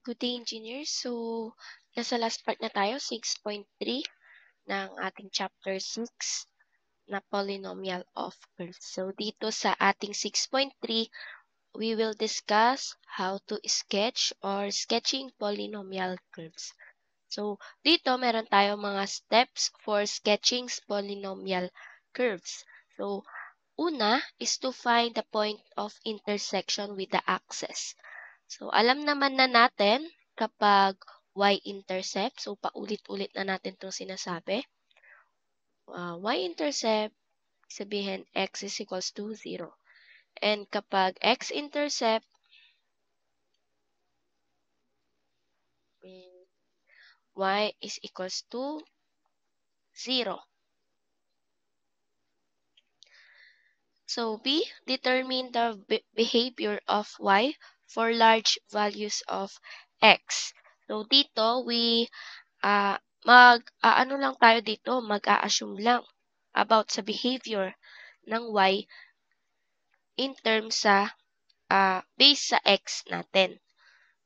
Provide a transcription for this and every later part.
Good day, engineers. So, nasa last part na tayo, 6.3 ng ating chapter 6 na polynomial of curves. So, dito sa ating 6.3, we will discuss how to sketch or sketching polynomial curves. So, dito meron tayo mga steps for sketching polynomial curves. So, una is to find the point of intersection with the axis. So, alam naman na natin kapag y-intercept, so paulit-ulit na natin itong sinasabi. Y-intercept, sabihin x is equals to 0. And kapag x-intercept, y is equals to 0. So, B, determine the behavior of y for large values of x. So, dito, ano lang tayo dito, mag-a-assume lang about sa behavior ng y in terms sa base sa x natin.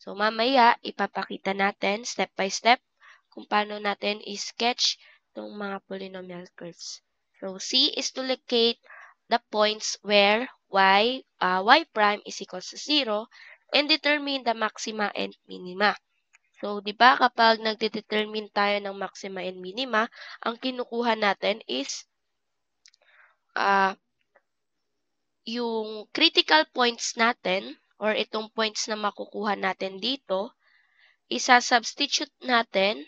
So, mamaya, ipapakita natin step by step kung paano natin i-sketch itong mga polynomial curves. So, C is to locate the points where y prime is equals to 0 and determine the maxima and minima. So, di ba kapag nagde-determine tayo ng maxima and minima, ang kinukuha natin is yung critical points natin or itong points na makukuha natin dito, isa-substitute natin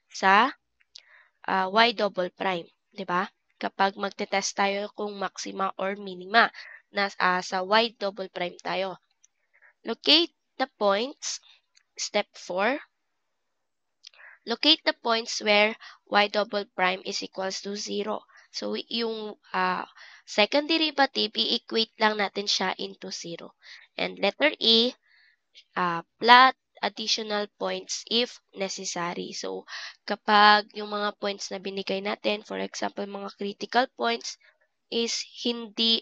sa y double prime, di ba? Kapag magte-test tayo kung maxima or minima na sa y double prime tayo. Locate the points, step 4. Locate the points where y double prime is equals to 0. So, yung second derivative, i-equate lang natin siya into 0. And letter E, plot additional points if necessary. So, kapag yung mga points na binigay natin, for example, mga critical points, is hindi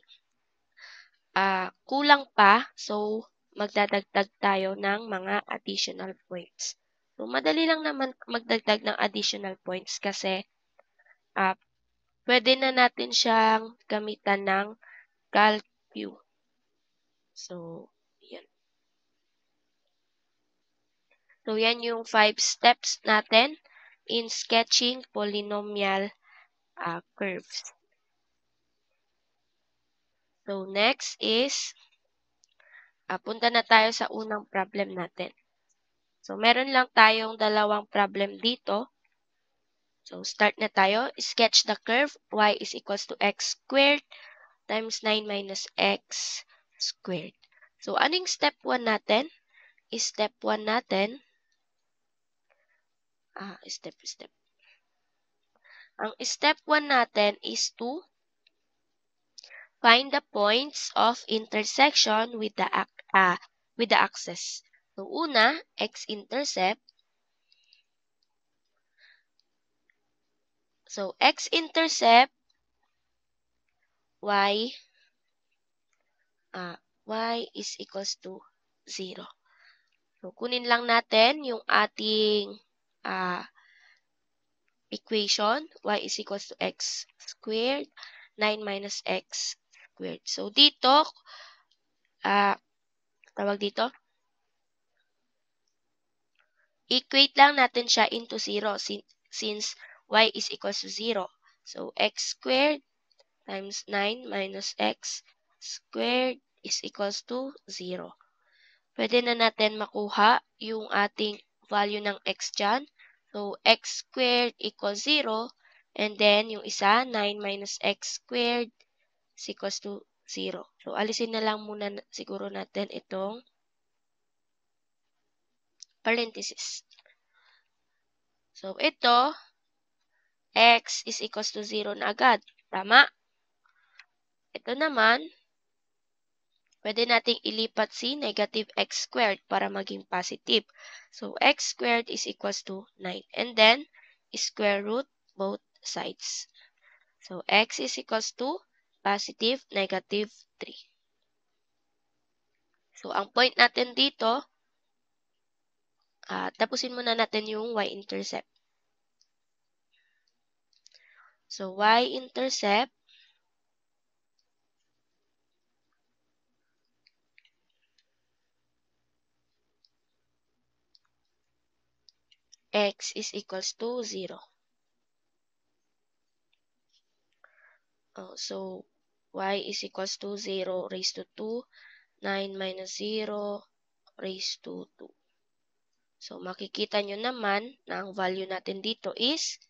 kulang pa, so, magdadagdag tayo ng mga additional points. So, madali lang naman magdagdag ng additional points kasi pwede na natin siyang gamitan ng CalQ. So, yan. So, yan yung 5 steps natin in sketching polynomial curves. So, next is, punta na tayo sa unang problem natin. So, meron lang tayong dalawang problem dito. So, start na tayo. Sketch the curve y is equals to x squared times 9 minus x squared. So, anong step 1 natin? Step 1 natin, step. Ang step 1 natin is to find the points of intersection with the axis. So, una, x-intercept. So, x-intercept, y is equals to 0. So, kunin lang natin yung ating equation, y is equals to x squared, 9 minus x squared. So, dito, tawag dito, equate lang natin siya into 0 since y is equals to 0. So, x squared times 9 minus x squared is equals to 0. Pwede na natin makuha yung ating value ng x dyan. So, x squared equals 0. And then, yung isa, 9 minus x squared is equals to 0. So, alisin na lang muna siguro natin itong parenthesis. So, ito, x is equals to 0 na agad. Tama? Ito naman, pwede nating ilipat si negative x squared para maging positive. So, x squared is equals to 9. And then, square root both sides. So, x is equals to positive, negative 3. So, ang point natin dito, tapusin muna natin yung y-intercept. So, y-intercept x is equals to 0. So, y is equals to 0 raised to 2, 9 minus 0 raised to 2. So, makikita nyo naman na ang value natin dito is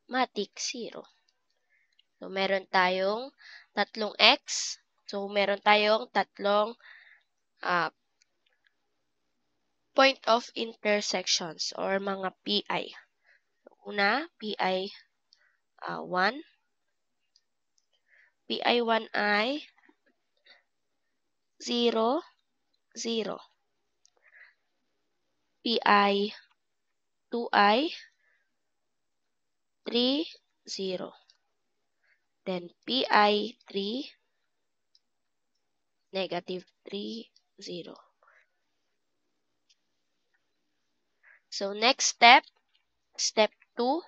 matic 0. So, meron tayong tatlong x. So, meron tayong tatlong point of intersections or mga PI. Una, PI 1. PI 1 ay 0, 0. PI 2 ay 3, 0. Then, PI 3, negative 3, 0. So, next step, step 2.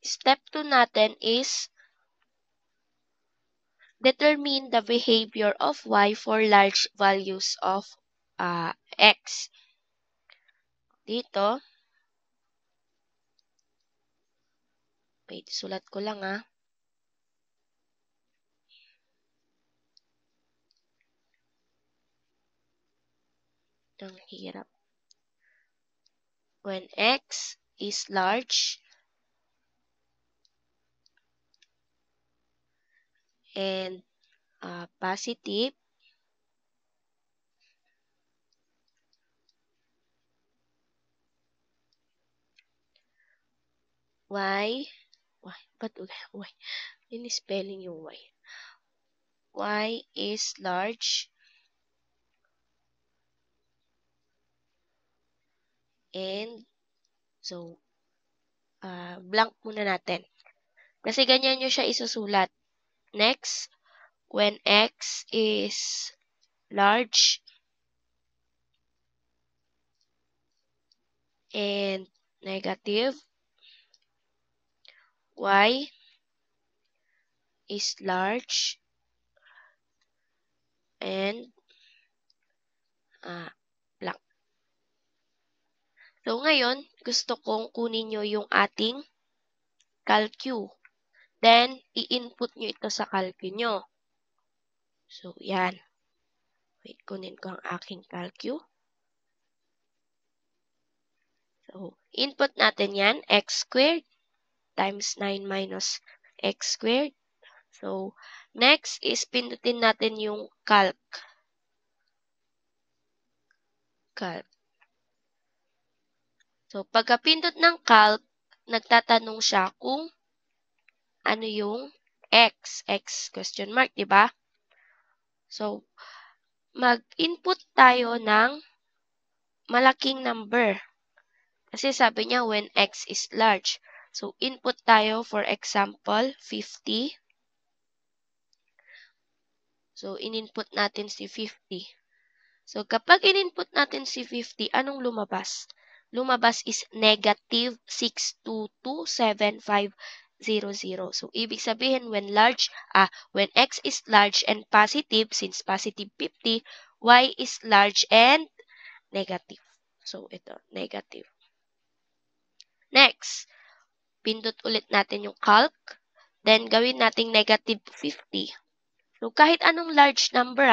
Step 2 natin is determine the behavior of y for large values of x. Dito, wait, sulat ko lang Ang hirap. When x is large and positive, ba't y? Ini-spelling yung y. Y is large and so, blank muna natin. Kasi ganyan nyo siya isusulat. Next, when x is large and negative, y is large and blank. So, ngayon, gusto kong kunin nyo yung ating calcu. Then, i-input nyo ito sa calcu nyo. So, yan. Wait, kunin ko ang aking calcu. So, input natin yan, x squared times 9 minus x squared. So, next is pindutin natin yung calc. So, pagkapindot ng calc, nagtatanong siya kung ano yung x question mark, di ba? So, mag-input tayo ng malaking number. Kasi sabi niya when x is large. So, input tayo, for example, 50. So, in-input natin si 50. So, kapag in-input natin si 50, anong lumabas? Lumabas is negative 6227500. So, ibig sabihin, when x is large and positive, since positive 50, y is large and negative. So, ito, negative. Next, pindot ulit natin yung calc. Then, gawin nating negative 50. So, kahit anong large number,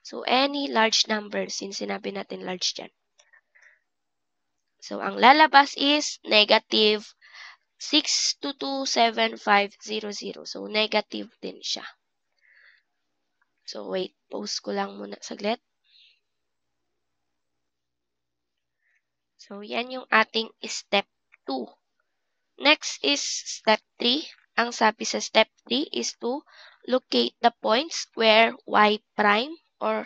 so, any large number, since sinabi natin large dyan. So, ang lalabas is negative 6227500. So, negative din siya. So, wait. Pause ko lang muna saglit. So, yan yung ating step 2. Next is step 3. Ang sabi sa step 3 is to locate the points where y prime or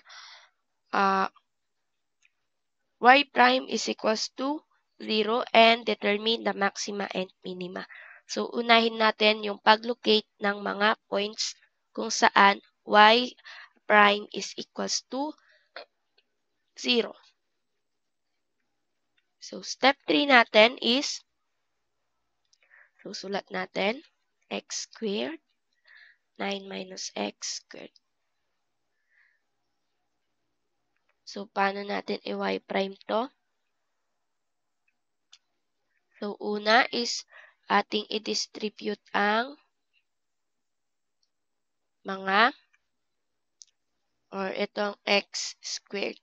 y prime is equals to 0 and determine the maxima and minima. So, unahin natin yung pag-locate ng mga points kung saan y prime is equals to 0. So, step 3 natin is, susulat natin, x squared, 9 minus x squared. So, paano natin i-y prime to? So, una is ating i-distribute ang mga or itong x squared.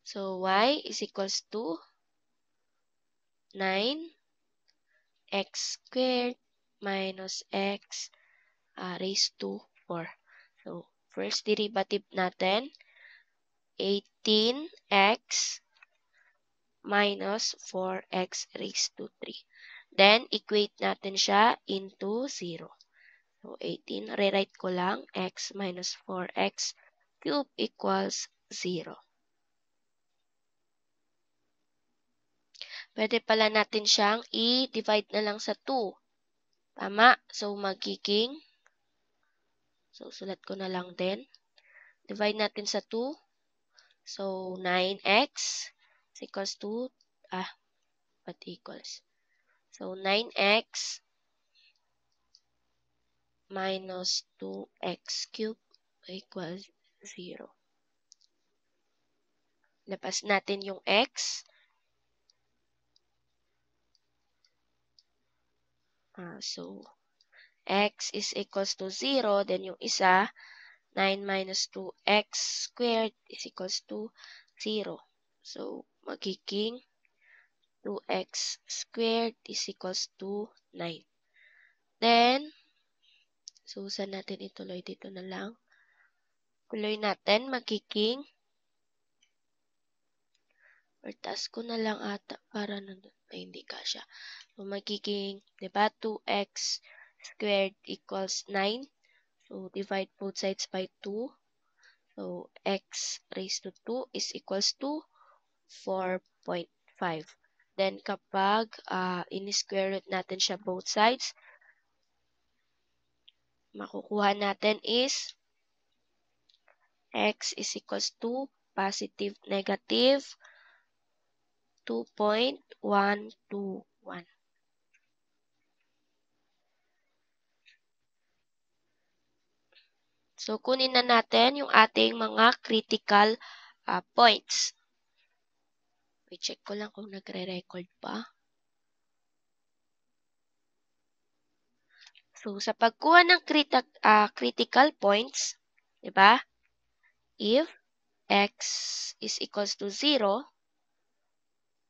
So, y is equals to 9 x squared minus x raised to 4. So, first derivative natin, 18x minus 4x raised to 3. Then, equate natin siya into 0. So, 18, rewrite ko lang, x minus 4x cube equals 0. Pwede pala natin siyang i-divide na lang sa 2. Tama? So, magiging, so, sulat ko na lang din. Divide natin sa 2. So, 9x is equals to, what equals? So, 9x minus 2x cubed equals 0. Labas natin yung x. So, x is equals to 0. Then, yung isa, 9 minus 2x squared is equals to 0. So, magiging 2x squared is equals to 9. Then, so, saan natin ituloy? Dito na lang. Tuloy natin, magiging, or taas ko na lang ata para nandun. Ay, hindi kasya. So, magiging, diba, 2x squared equals 9. So, divide both sides by 2. So, x raised to 2 is equals to 4.5. Then, kapag in-square root natin siya both sides, makukuha natin is x is equals to positive negative 2.121. So, kunin na natin yung ating mga critical points. I-check ko lang kung nagre-record pa. So, sa pagkuha ng critical points, di ba? If x is equals to 0,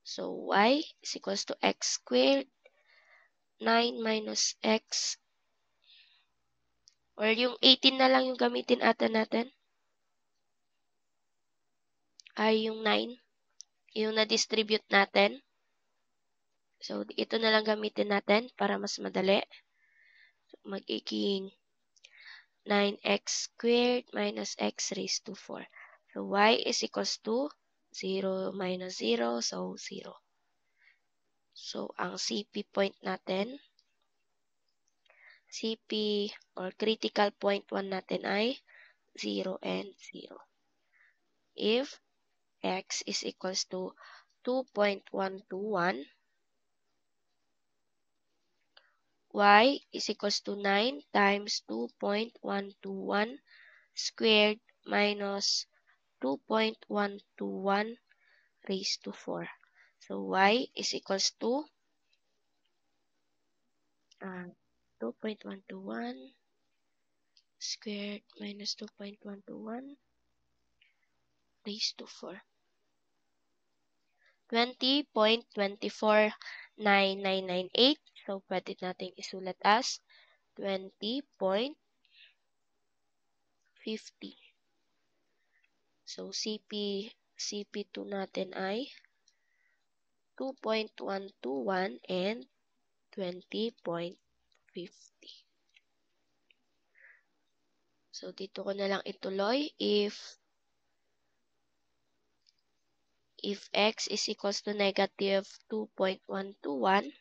so y is equals to x squared, 9 minus x, or yung 18 na lang yung gamitin ata natin. Ay, yung 9, yung na-distribute natin. So, ito na lang gamitin natin para mas madali. So, magiging 9x squared minus x raised to 4. So, y is equals to 0 minus 0, so 0. So, ang CP point natin, CP or critical point 1 natin ay 0 and 0. If x is equals to 2.121, y is equals to 9 times 2.121 squared minus 2.121 raised to 4. So, y is equals to 2.121 squared minus 2.121 raised to 4. 20.249998. So, pwede natin isulat as 20.50. So, CP2 natin ay 2.121 and 20.50. So, dito ko na lang ituloy. If x is equals to negative 2.121,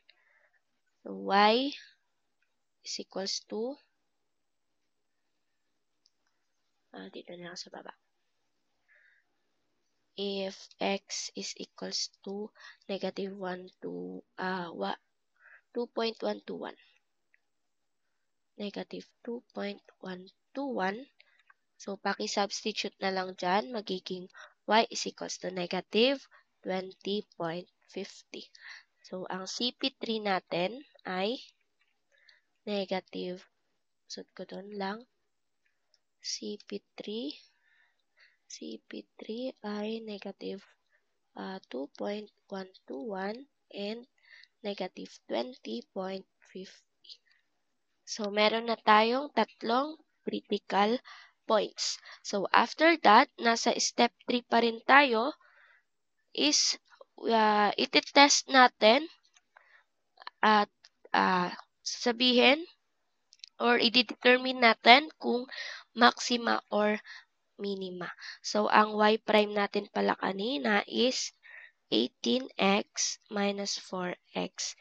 So, y is equals to, dito na lang sa baba. If x is equals to negative 2.121. Negative 2.121. So, paki-substitute na lang dyan. Magiging y is equals to negative 20.50. So, ang CP3 natin ay negative, sud ko doon lang, CP3 ay negative 2.121 and negative 20.50. So, meron na tayong tatlong critical points. So, after that, nasa step 3 pa rin tayo is iti-test natin at sabihin or i-determine natin kung maxima or minima. So, ang y prime natin pala kanina is 18x minus 4x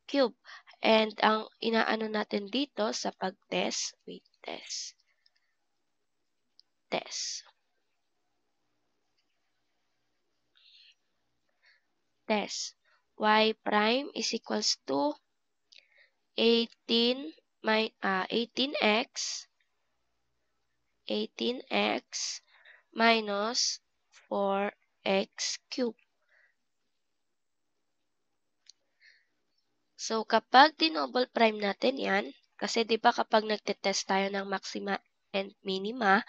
cube. And ang inaano natin dito sa pag-test, test. Y prime is equals to 18x minus 4x cube. So, kapag dinoble prime natin yan, kasi di ba kapag nagtetest tayo ng maxima and minima,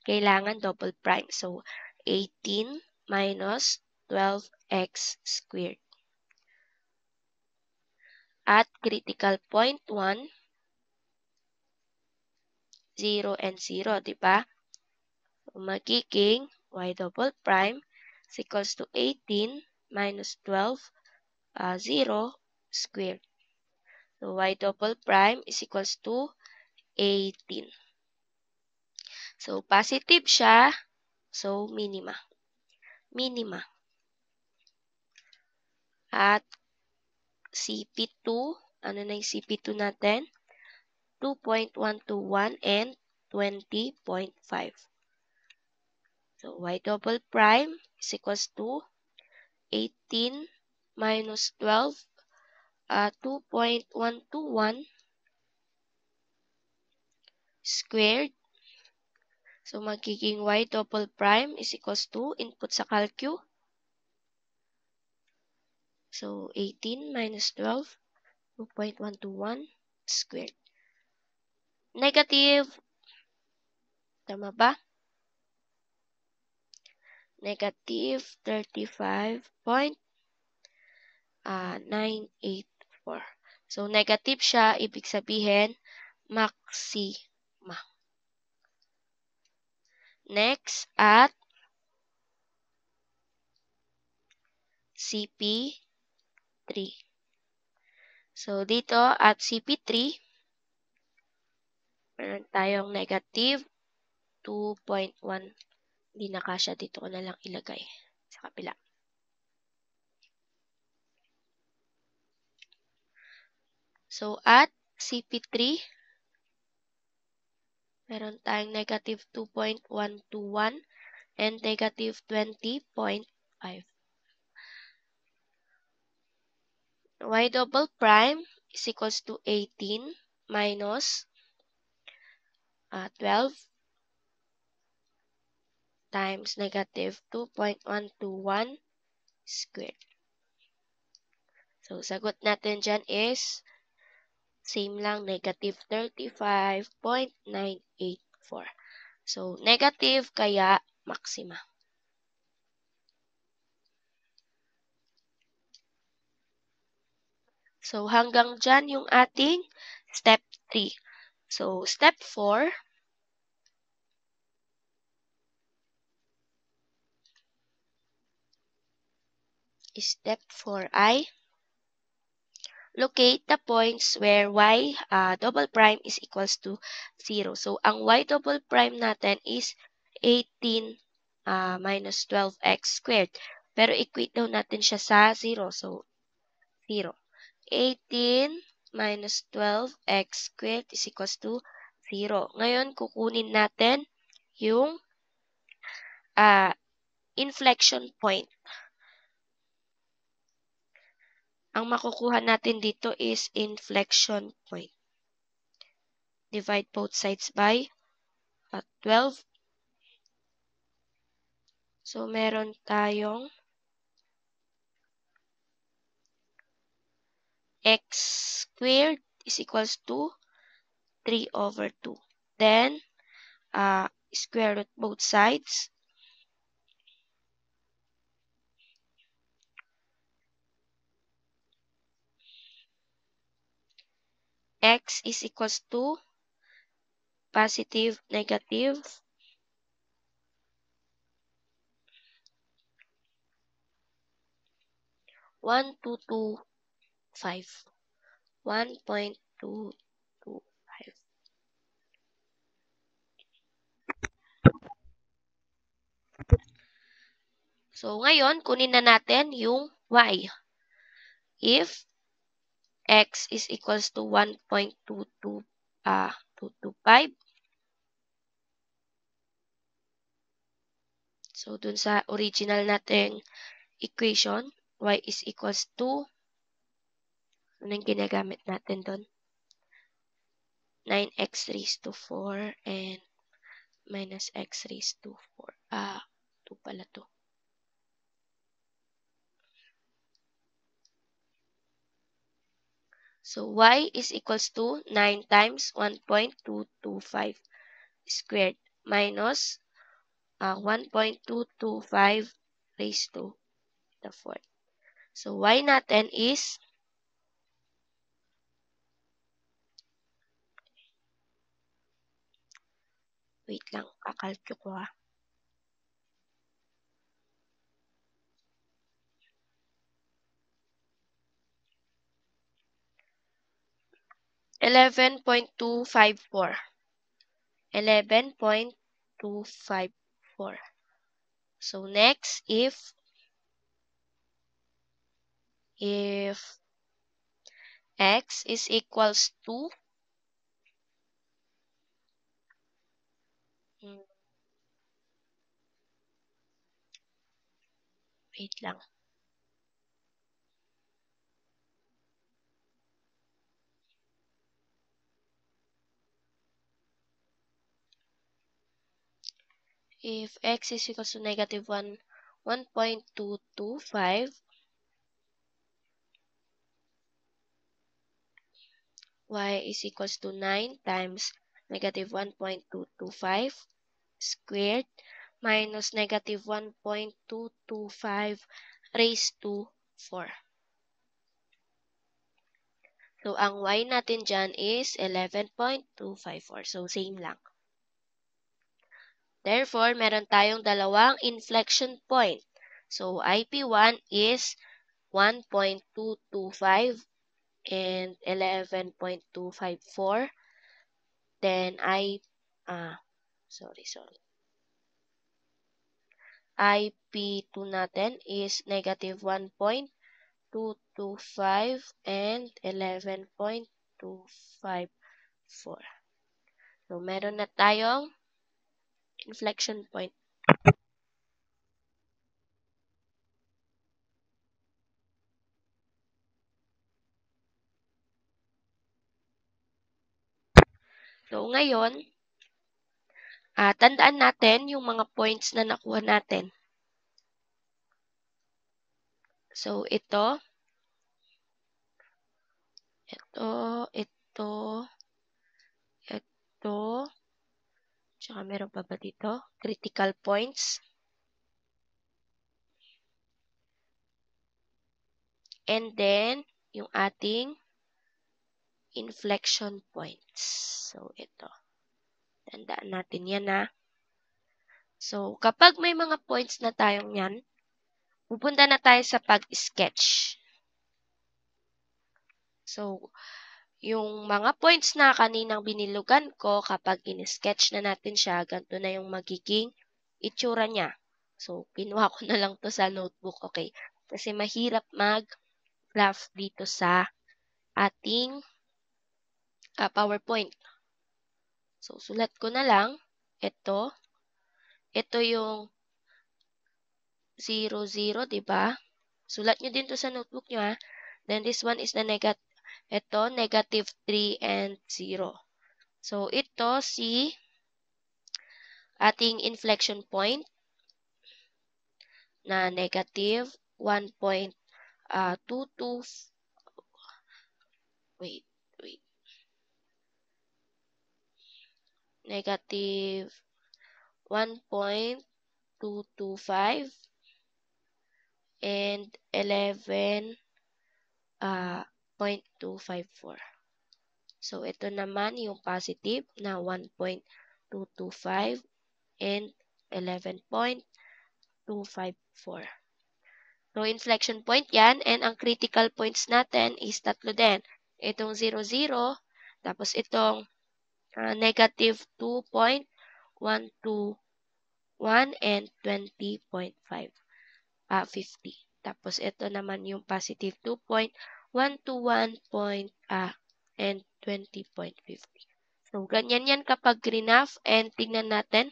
kailangan double prime. So, 18 minus 12x squared. At critical point 1, 0 and 0, di ba? So, magiging y double prime is equals to 18 minus 12, 0 squared. So, y double prime is equals to 18. So, positive siya. So, minima. At CP2, ano na yung CP2 natin? 2.121 and 20.5. So, y double prime is equals to 18 minus 12, 2.121 squared. So, magiging y double prime is equals to, input sa calcu. So, 18 minus 12, 2.121 squared. Negative, tama ba? Negative 35.984. So, negative siya, ibig sabihin, maxima. Next, at CP3. So, dito at CP3, meron tayong negative 2.1. Hindi na kasya, dito ko na lang ilagay sa kabila. So, at CP3, meron tayong negative 2.121 and negative 20.5. Y double prime is equals to 18 minus 12 times negative 2.121 squared. So, sagot natin dyan is same lang, negative 35.984. So, negative kaya maxima. So, hanggang dyan yung ating step 3. So, step 4, ay locate the points where y double prime is equals to 0. So, ang y double prime natin is 18 minus 12x squared. Pero equate daw natin siya sa 0. So, 0. 18 minus 12x squared is equals to 0. Ngayon, kukunin natin yung inflection point. Ang makukuha natin dito is inflection point. Divide both sides by 12. So, meron tayong x squared is equals to 3 over 2. Then, square root both sides. X is equals to positive, negative. 1.225. 1.225. So, ngayon, kunin na natin yung y. If x is equals to 1.225. So, dun sa original nating equation, y is equals to, ano yung ginagamit natin dun? 9x raised to 4 and minus x raised to 4. 2 pala to. So, y is equals to 9 times 1.225 squared minus 1.225 raised to the 4th. So, y natin is wait lang, kakalkyo ko ha. 11.254. 11.254. So, next, if x is equals to wait lang. If x is equals to negative 1.225, y is equals to 9 times negative 1.225 squared minus negative 1.225 raised to 4. So, ang y natin dyan is 11.254. So, same lang. Therefore, meron tayong dalawang inflection point. So, IP1 is 1.225 and 11.254. Then, IP2 natin is negative 1.225 and 11.254. So, meron na tayong inflection point. So, ngayon, tandaan natin yung mga points na nakuha natin. So, ito, tsaka meron pa ba dito? Critical points. And then, yung ating inflection points. So, ito. Tandaan natin yan ha. So, kapag may mga points na tayong yan, pupunta na tayo sa pag-sketch. So, yung mga points na kaninang binilugan ko, kapag in-sketch na natin siya, ganito na yung magiging itsura niya. So, kinuha ko na lang to sa notebook, okay? Kasi mahirap mag-graph dito sa ating PowerPoint. So, sulat ko na lang. Ito yung 0, 0, diba? Sulat nyo din to sa notebook nyo, ha? Then, this one is the negative 3 and 0. So, ito si ating inflection point na negative 1.22, negative 1.225 and 11.254. So, ito naman yung positive na 1.225 and 11.254. So, inflection point yan. And ang critical points natin is tatlo din. Itong 0, 0. Tapos itong negative 2.121 and 20.5. 50. Tapos ito naman yung positive 2.121 and 20.50. So, ganyan yan kapag graph. And tingnan natin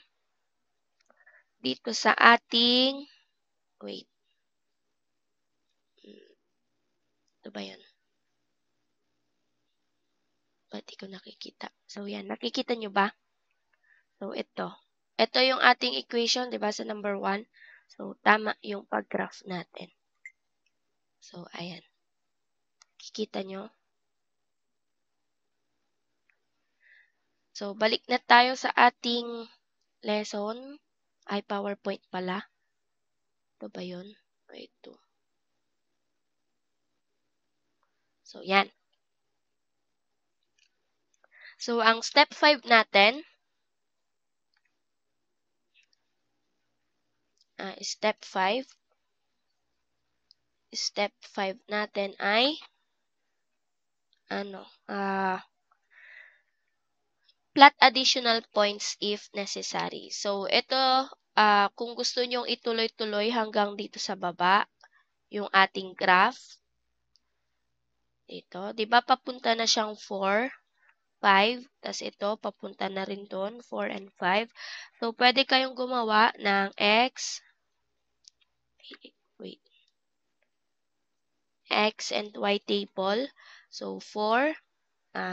dito sa ating, ito ba yan? Ba't di ko nakikita? So, yan. Nakikita nyo ba? So, ito. Ito yung ating equation, di ba, sa number 1. So, tama yung pag-graph natin. So, ayan. Kikita nyo? So, balik na tayo sa ating lesson. Ay, PowerPoint pala. Ito ba yun? Ito. So, yan. So, ang step 5 natin, step 5 natin ay, plot additional points if necessary. So, ito, kung gusto nyong ituloy-tuloy hanggang dito sa baba, yung ating graph, ito, di ba papunta na siyang 4, 5, tas ito, papunta na rin doon, 4 and 5. So, pwede kayong gumawa ng X and Y table. So, 4,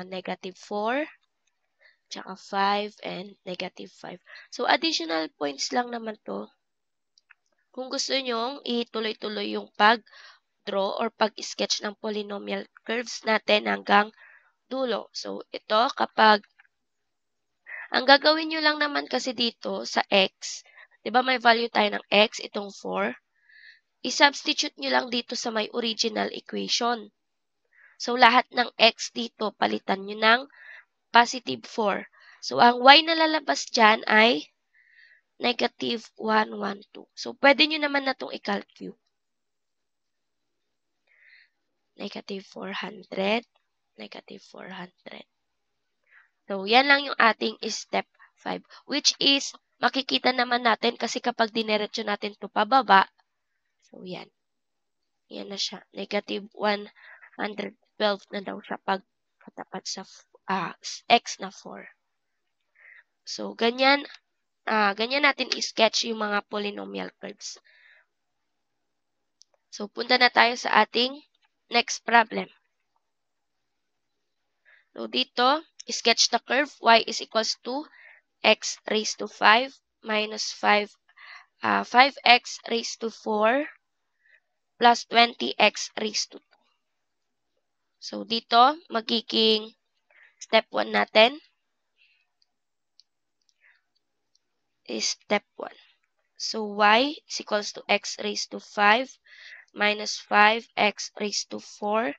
negative 4, tsaka 5, and negative 5. So, additional points lang naman to. Kung gusto nyong ituloy-tuloy yung pag-draw or pag-sketch ng polynomial curves natin hanggang dulo. So, ito, kapag, ang gagawin nyo lang naman kasi dito sa x, di ba may value tayo ng x, itong 4, i-substitute nyo lang dito sa may original equation. So, lahat ng x dito, palitan nyo ng positive 4. So, ang y na lalabas dyan ay negative 112. So, pwede nyo naman na itong i-calculate. Negative 400, negative 400. So, yan lang yung ating step 5. Which is, makikita naman natin kasi kapag dinerecho natin ito pababa, so yan. Yan na siya. Negative 112 na daw siya pag katapat sa x na 4. So, ganyan natin i-sketch yung mga polynomial curves. So, punta na tayo sa ating next problem. So, dito, sketch the curve y is equals to x raised to 5 minus 5x raised to 4 plus 20x raised to 2. So, dito, magiging step 1 natin is step 1. So, y is equals to x raised to 5 minus 5x raised to 4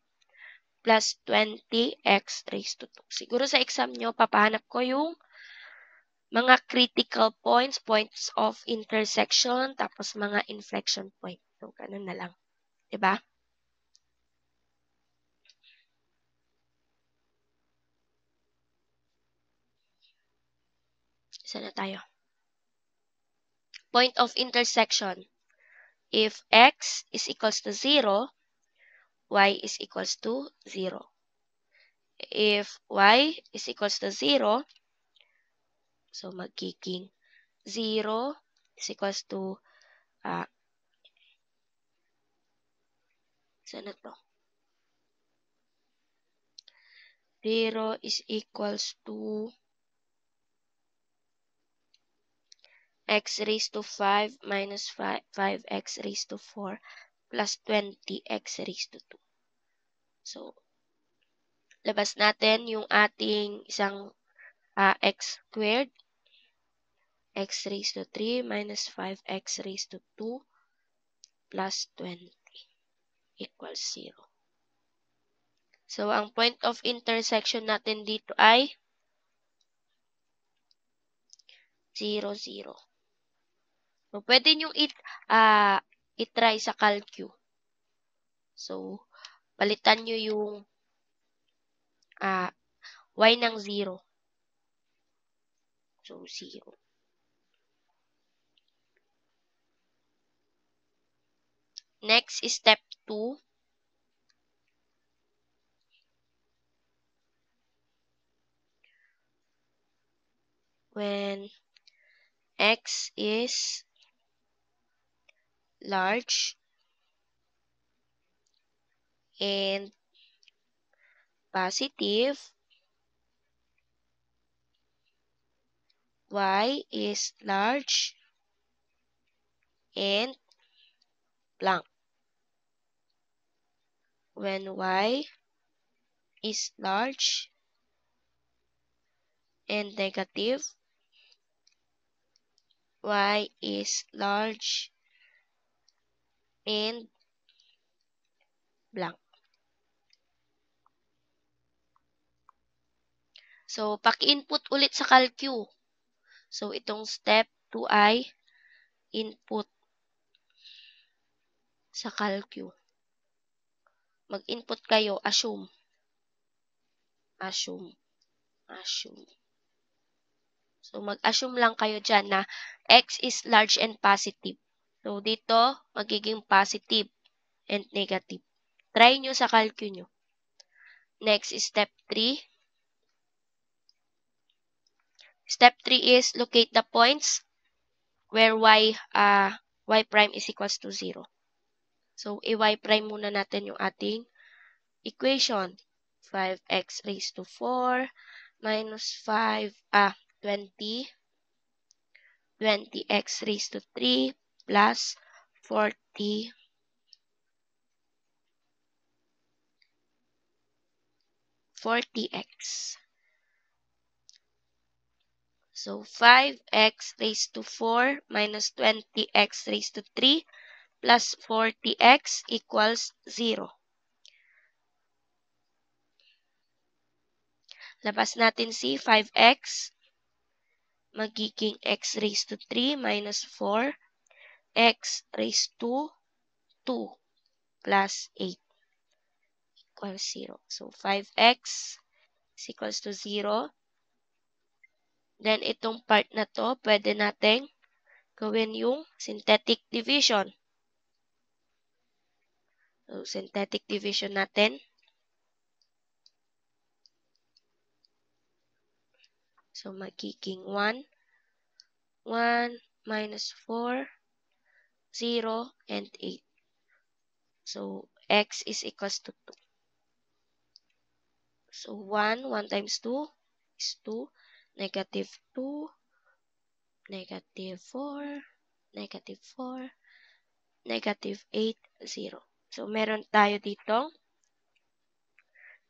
plus 20x raised to 2. Siguro sa exam nyo, papahanap ko yung mga critical points, points of intersection, tapos mga inflection point. So, ganun na lang. Diba? Isa na tayo. Point of intersection. If x is equals to 0, y is equals to 0. if y is equals to 0, so magiging 0 is equals to, saan na to? 0 is equals to x raised to 5 minus 5x raised to 4 plus 20x raised to 2. So, labas natin yung ating isang x squared, x raised to 3 minus 5x raised to 2 plus 20 equals 0. So, ang point of intersection natin dito ay 0, 0. So, pwede nyo itry sa calcu. So, palitan nyo yung y ng 0. So, 0. Next is step 2. When x is large and positive, y is large and blank. When y is large and negative, y is large and blank. So, paki-input ulit sa calcu. So, itong step 2 ay input sa calcu. Mag-input kayo, assume. So, mag-assume lang kayo dyan na x is large and positive. So, dito, magiging positive and negative. Try nyo sa calcu nyo. Next is step 3. Step 3 is locate the points where y prime is equals to 0. So, i-y prime muna natin yung ating equation. 5x raised to 4 minus 20. 20x raised to 3 plus 40 40x. So, 5x raised to 4 minus 20x raised to 3 plus 40x equals 0. Labas natin si 5x. Magiging x raised to 3 minus 4 x raised to 2 plus 8 equals 0. So, 5x is equals to 0. Then, itong part na to, pwede natin gawin yung synthetic division. So, synthetic division natin. So, magiging 1 minus 4, 0, and 8. So, x is equals to 2. So, 1 times 2 is 2, negative 2, negative 4, negative 4, negative 8, 0. So, meron tayo dito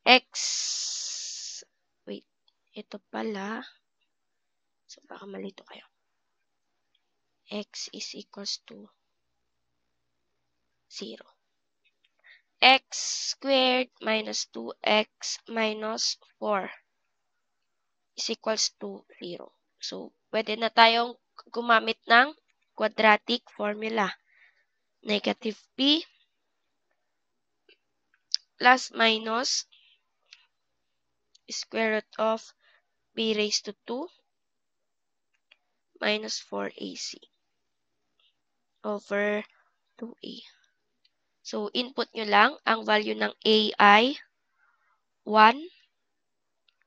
x, wait, ito pala, so baka malito kayo. X is equals to 0. X squared minus 2x minus 4 is equals to 0. So, pwede na tayong gumamit ng quadratic formula. Negative p plus minus square root of b raised to 2 minus 4ac over 2a. So, input nyo lang. Ang value ng a ay 1,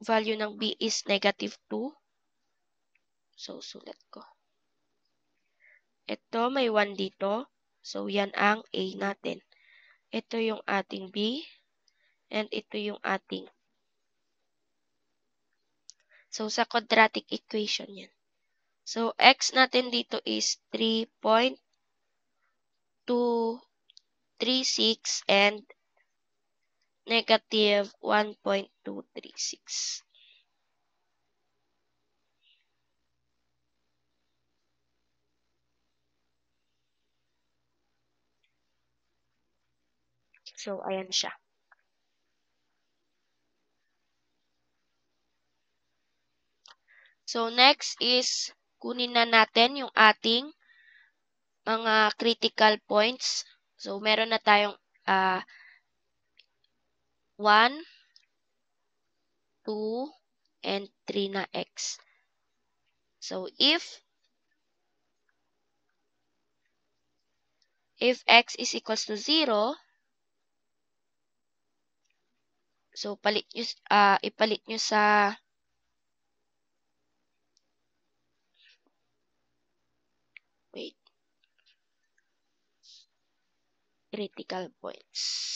value ng b is negative 2. So, sulat ko. Ito, may 1 dito. So, yan ang a natin. Ito yung ating b. And ito yung ating. So, sa quadratic equation yan. So, x natin dito is 3.236 and negative 1.236. So, ayan siya. So, next is kunin na natin yung ating mga critical points. So, meron na tayong 1, 2, and 3 na x. So, if x is equals to 0, so ipalit nyo sa critical points.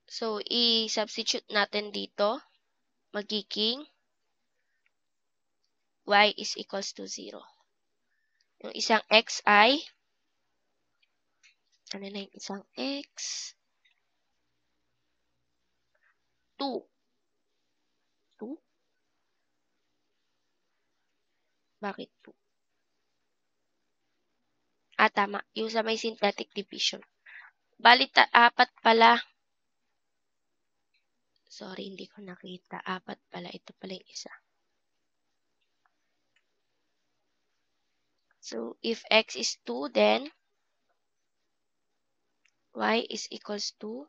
So, i-substitute natin dito. Magiging y is equals to 0. Yung isang x ay, ano na yung isang x? 2. 2? Bakit 2? Tama. Yung sa may synthetic division. Balit 4 pala. Sorry, hindi ko nakita. 4 pala. Ito pala yung isa. So, if x is 2, then y is equals to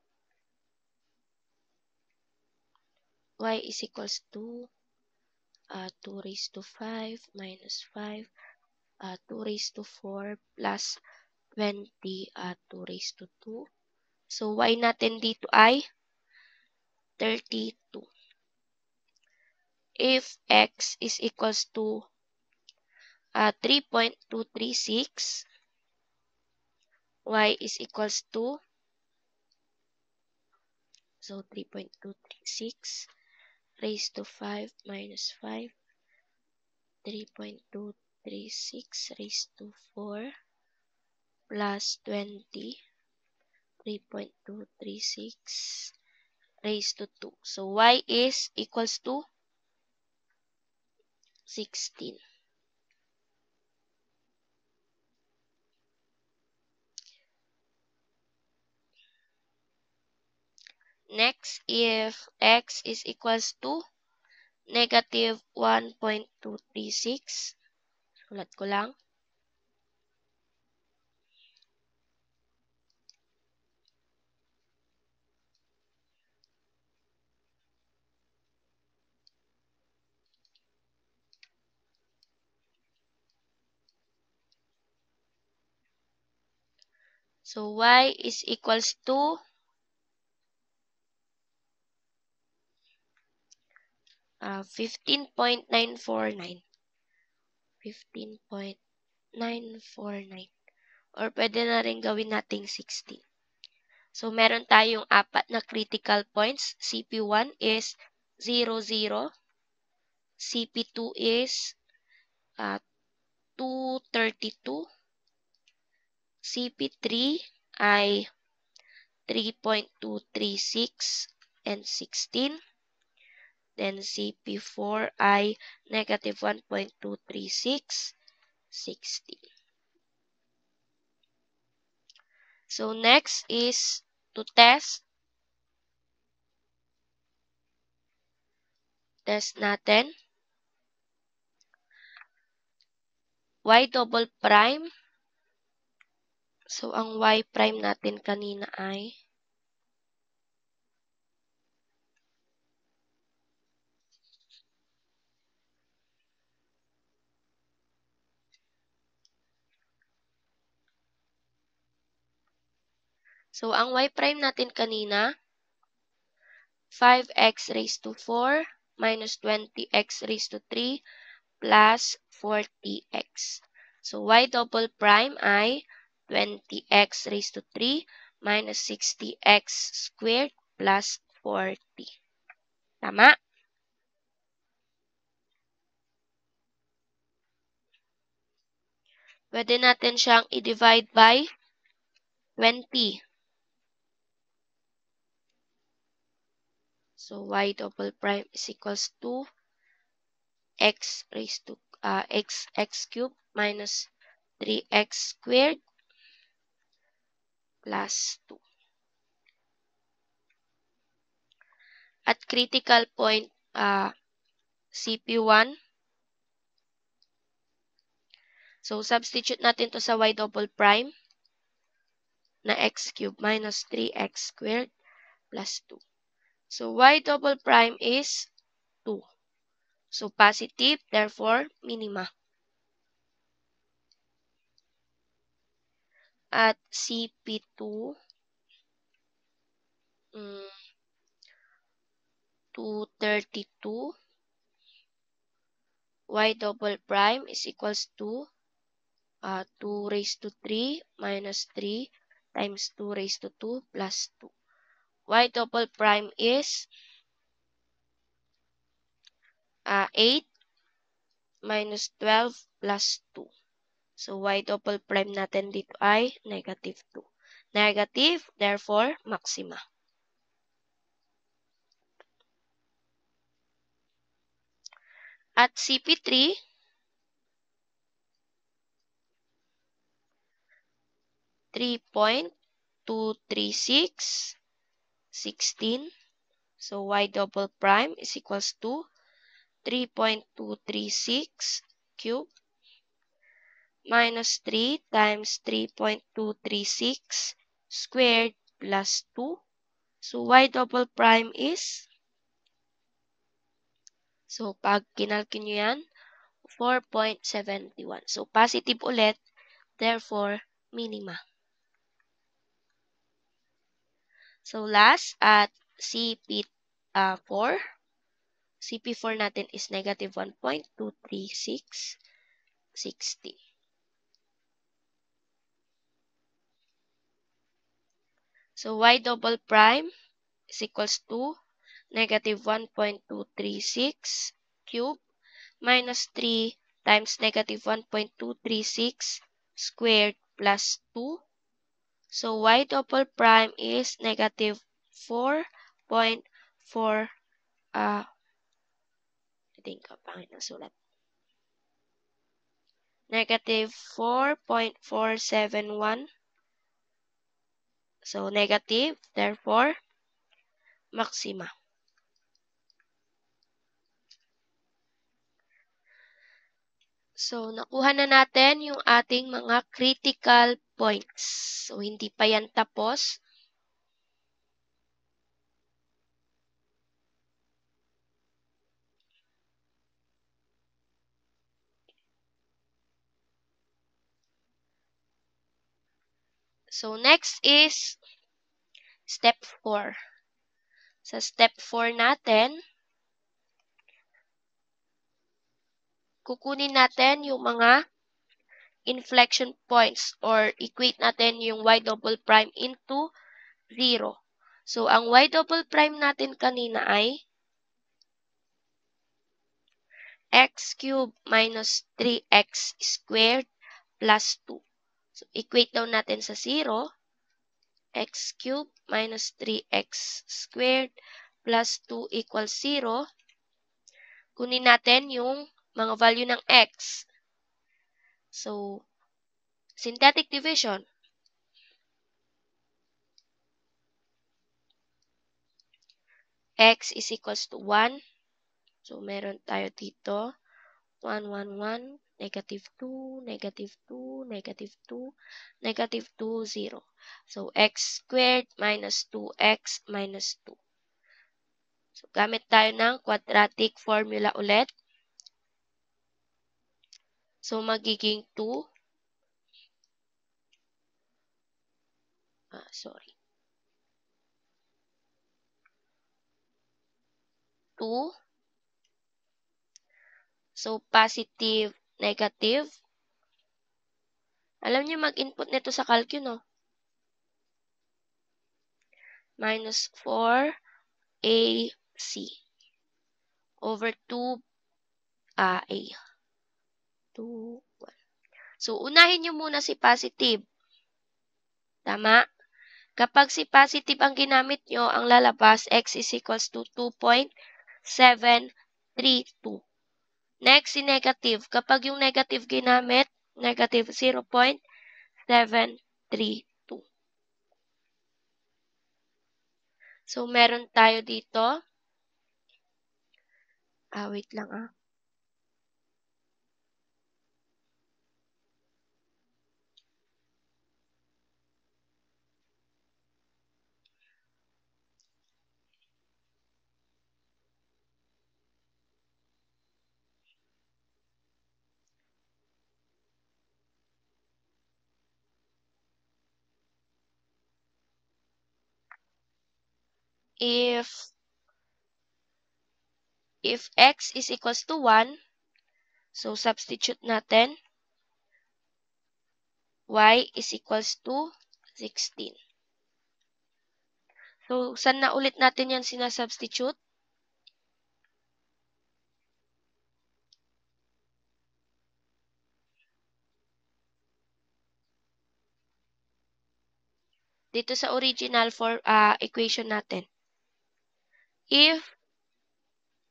2 raised to 5 minus 5, 2 raised to 4 plus 20, 2 raised to 2. So, y natin dito ay 32. If x is equals to 3.236, y is equals to, so 3.236 raised to 5 minus 5, 3.236 raised to 4 plus 20, 3.236 raised to 2. So, y is equals to 16. Next, if x is equals to negative 1.236, sulat ko lang. So, y is equals to 15.949. 15.949. Or pwede na rin gawin nating 16. So, meron tayong 4 na critical points. CP1 is 0, 0. CP2 is 232. CP3 ay 3.236 and 16. Then CP4 ay negative 1.236, 16. So, next is to test. Test natin. Y double prime. So, ang y prime natin kanina ay So, ang y prime natin kanina, 5x raised to 4 minus 20x raised to 3 plus 40x. So, y double prime ay 20x raised to 3 minus 60x squared plus 40. Tama? Pwede natin siyang i-divide by 20. So, y double prime is equals to x raised to x cubed minus 3x squared plus 2. At critical point CP1, so substitute natin to sa y double prime na x cubed minus 3x squared plus 2. So, y double prime is 2. So, positive, therefore, minima. At CP2, 232, y double prime is equals to 2 raised to 3 minus 3 times 2 raised to 2 plus 2. Y double prime is 8 minus 12 plus 2. So, y double prime natin dito ay negative 2. Negative, therefore, maxima. At CP3, 3.236, 16. So, y double prime is equals to 3.236 cube minus 3 times 3.236 squared plus 2. So, y double prime is, so pag kinalkin nyo yan, 4.71. So, positive ulit, therefore, minima. So, last at CP4. CP4 natin is negative 1.236, 60. So, y double prime is equals to negative 1.236 cube minus 3 times negative 1.236 squared plus 2. So, y double prime is negative 4.4, I think, pangit na sulat. Negative 4.471. So, negative, therefore, maxima. So, nakuha na natin yung ating mga critical points. So, hindi pa yan tapos. So, next is step 4. Sa step 4 natin, kukunin natin yung mga inflection points or equate natin yung y double prime into 0. So, ang y double prime natin kanina ay x cubed minus 3x squared plus 2. So, equate daw natin sa 0, x cubed minus 3x squared plus 2 equals 0. Kunin natin yung mga value ng x. So, synthetic division. X is equals to 1. So, meron tayo dito 1, 1, 1, negative 2, negative 2, negative 2, negative 2, 0. So, x squared minus 2x minus 2. So, gamit tayo ng quadratic formula ulit. So, magiging 2. Sorry. 2. So, positive, negative. Alam niyo mag-input nito sa calcu, no? Minus 4AC over 2A. 2, 1. So, unahin niyo muna si positive. Tama? Kapag si positive ang ginamit nyo, ang lalabas, x is equals to 2.732. Next, si negative. Kapag yung negative ginamit, negative 0.732. So, meron tayo dito. Wait lang If x is equals to 1, so substitute natin, y is equals to 16. So, saan na ulit natin yan sinasubstitute? Dito sa original equation natin. If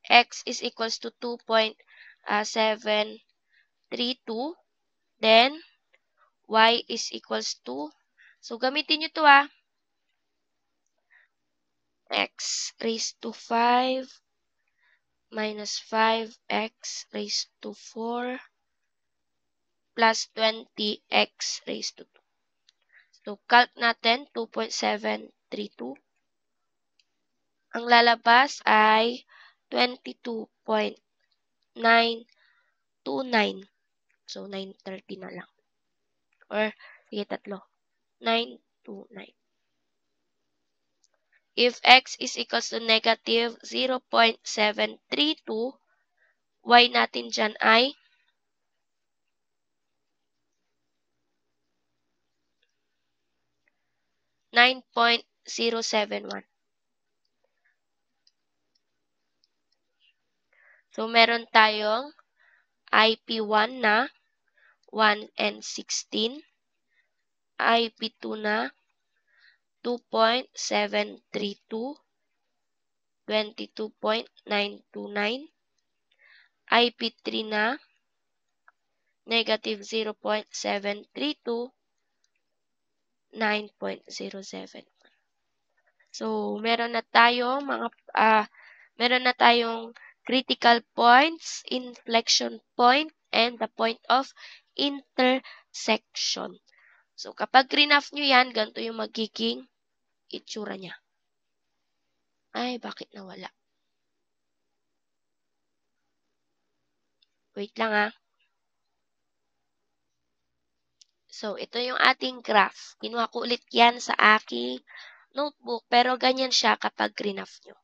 x is equals to 2.732, then y is equals to, so gamitin nyo to x raised to 5 minus 5x raised to 4 plus 20x raised to 2. So, calc natin, 2.732. Ang lalabas ay 22.929. So, 930 na lang. Or, sige, 3. 929. If x is equals to negative 0.732, y natin dyan ay 9.071. So, meron tayong IP1 na 1 and 16, IP2 na 2.732, 22.929, IP3 na negative 0.732, 9.07. So, meron na tayong critical points, inflection point, and the point of intersection. So, kapag graph nyo yan, ganito yung magiging itsura niya. Ay, bakit nawala? Wait lang So, ito yung ating graph. Kinuha ko ulit yan sa aking notebook, pero ganyan siya kapag graph nyo.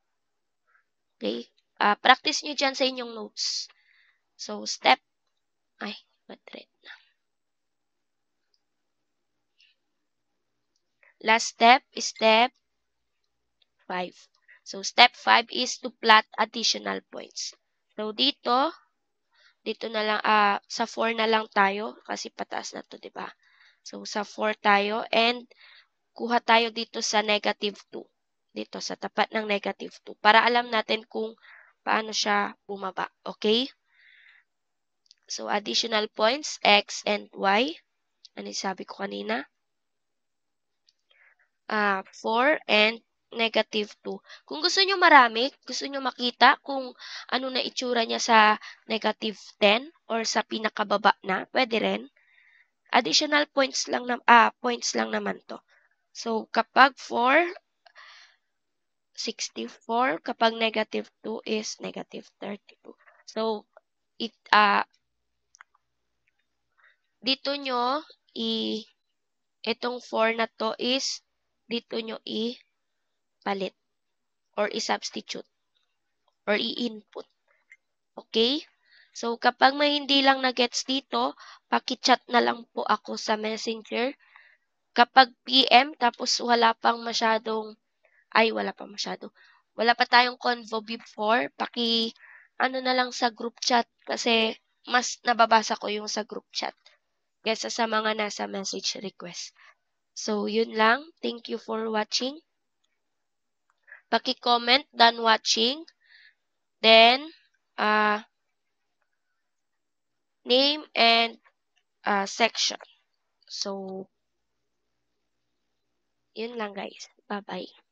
Okay? Practice nyo dyan sa inyong notes. So, last step is step 5. So, step 5 is to plot additional points. So, dito na lang, sa 4 na lang tayo kasi pataas na to, diba? So, sa 4 tayo and kuha tayo dito sa negative 2. Dito sa tapat ng negative 2 para alam natin kung paano siya bumaba. Okay? So, additional points, x and y. Ano sabi ko kanina? 4 and negative 2. Kung gusto nyo marami, gusto nyo makita kung ano na itsura niya sa negative 10 or sa pinakababa na, pwede rin. Additional points lang naman to. So, kapag 4, 64. Kapag negative 2 is negative 32. So, dito nyo, itong 4 na to is, dito nyo palit or i-substitute. or i-input. Okay? So, kapag may hindi lang na-gets dito, paki-chat na lang po ako sa Messenger. Kapag PM, tapos wala pa tayong convo before, ano na lang sa group chat kasi mas nababasa ko yung sa group chat kaysa sa mga nasa message request. So, yun lang. Thank you for watching. Paki-comment done watching. Then, name and section. So, yun lang guys. Bye-bye.